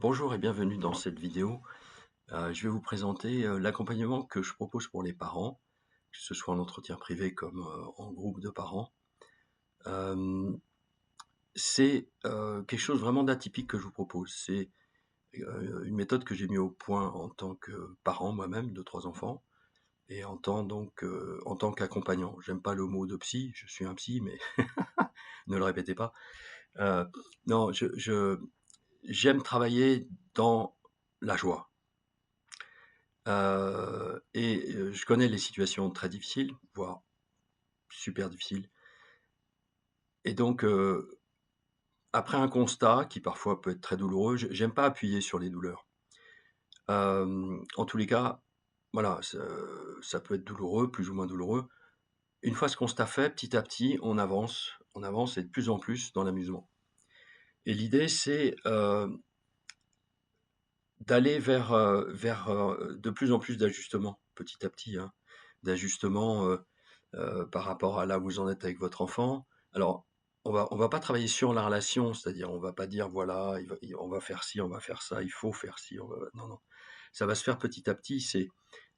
Bonjour et bienvenue dans cette vidéo. Je vais vous présenter l'accompagnement que je propose pour les parents, que ce soit en entretien privé comme en groupe de parents. C'est quelque chose vraiment d'atypique que je vous propose. C'est une méthode que j'ai mis au point en tant que parent moi-même de 3 enfants et en tant qu'accompagnant. J'aime pas le mot de psy, je suis un psy, mais ne le répétez pas. Euh, non, j'aime travailler dans la joie. Je connais les situations très difficiles, voire super difficiles. Et donc, après un constat qui parfois peut être très douloureux, j'aime pas appuyer sur les douleurs. En tous les cas, voilà, ça peut être douloureux, plus ou moins douloureux. Une fois ce constat fait, petit à petit, on avance et de plus en plus dans l'amusement. Et l'idée, c'est d'aller vers de plus en plus d'ajustements, petit à petit, hein, d'ajustements par rapport à là où vous en êtes avec votre enfant. Alors, on va pas travailler sur la relation, c'est-à-dire on va pas dire voilà, on va faire ci, on va faire ça, il faut faire ci, non, non. Ça va se faire petit à petit, c'est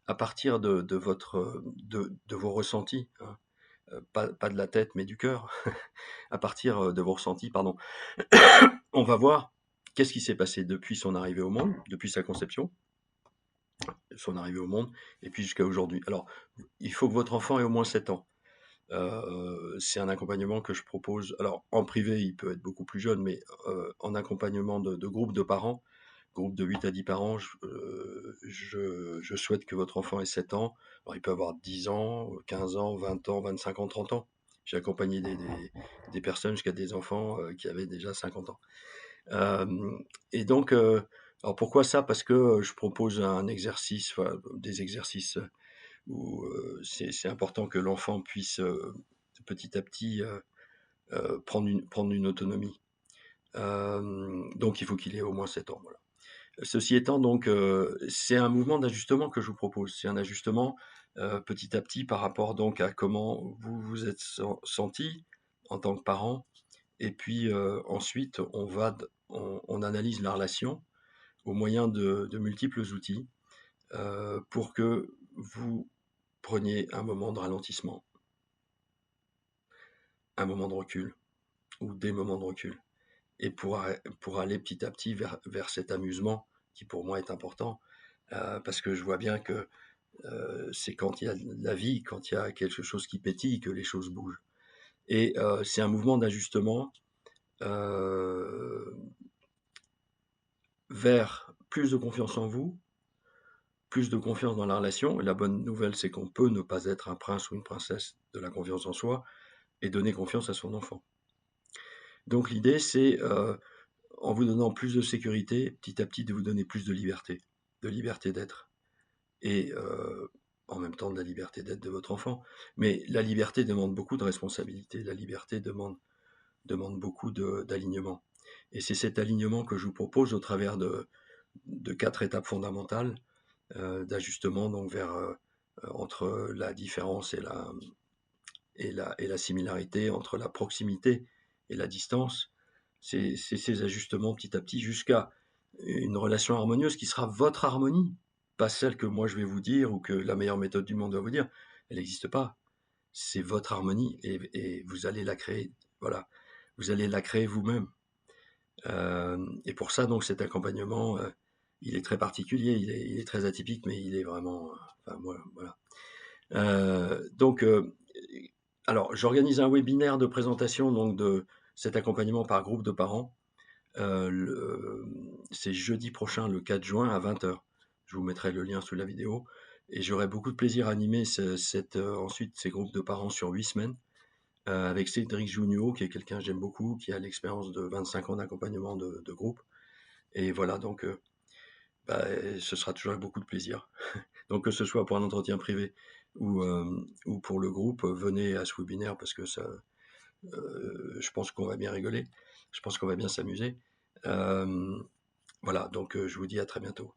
à partir de vos ressentis, hein, pas de la tête mais du cœur, à partir de vos ressentis, pardon. On va voir qu'est-ce qui s'est passé depuis son arrivée au monde, depuis sa conception, son arrivée au monde, et puis jusqu'à aujourd'hui. Alors, il faut que votre enfant ait au moins 7 ans. C'est un accompagnement que je propose. Alors, en privé, il peut être beaucoup plus jeune, mais en accompagnement de groupe de parents, groupe de 8 à 10 parents, je souhaite que votre enfant ait 7 ans. Alors, il peut avoir 10 ans, 15 ans, 20 ans, 25 ans, 30 ans. J'ai accompagné des personnes jusqu'à des enfants qui avaient déjà 50 ans. Euh, et donc, alors pourquoi ça? Parce que je propose un exercice, enfin, des exercices où c'est important que l'enfant puisse petit à petit prendre une autonomie. Donc il faut qu'il ait au moins 7 ans. Voilà. Ceci étant, donc, c'est un mouvement d'ajustement que je vous propose. C'est un ajustement petit à petit par rapport donc à comment vous vous êtes senti en tant que parent. Et puis ensuite, on analyse la relation au moyen de multiples outils pour que vous preniez un moment de ralentissement, un moment de recul ou des moments de recul. Et pour aller petit à petit vers cet amusement qui pour moi est important, parce que je vois bien que c'est quand il y a de la vie, quand il y a quelque chose qui pétille, que les choses bougent. Et c'est un mouvement d'ajustement euh, vers plus de confiance en vous, plus de confiance dans la relation. Et la bonne nouvelle, c'est qu'on peut ne pas être un prince ou une princesse de la confiance en soi et donner confiance à son enfant. Donc l'idée, c'est en vous donnant plus de sécurité, petit à petit, de vous donner plus de liberté d'être, et en même temps de la liberté d'être de votre enfant. Mais la liberté demande beaucoup de responsabilité, la liberté demande beaucoup d'alignement. Et c'est cet alignement que je vous propose au travers de 4 étapes fondamentales d'ajustement donc vers entre la différence et la similarité, entre la proximité et la distance. C'est ces ajustements petit à petit jusqu'à une relation harmonieuse qui sera votre harmonie, pas celle que moi je vais vous dire ou que la meilleure méthode du monde va vous dire. Elle n'existe pas. C'est votre harmonie et vous allez la créer. Voilà, vous allez la créer vous-même. Et pour ça, donc, cet accompagnement, il est très particulier, il est très atypique, mais il est vraiment. Enfin, moi, voilà. Donc, alors, j'organise un webinaire de présentation donc de cet accompagnement par groupe de parents. C'est jeudi prochain, le 4 juin à 20h. Je vous mettrai le lien sous la vidéo. Et j'aurai beaucoup de plaisir à animer ensuite ces groupes de parents sur 8 semaines avec Cédric Junio, qui est quelqu'un que j'aime beaucoup, qui a l'expérience de 25 ans d'accompagnement de groupe. Et voilà, donc ce sera toujours avec beaucoup de plaisir. Donc que ce soit pour un entretien privé ou pour le groupe, venez à ce webinaire parce que je pense qu'on va bien rigoler, je pense qu'on va bien s'amuser. Voilà, donc je vous dis à très bientôt.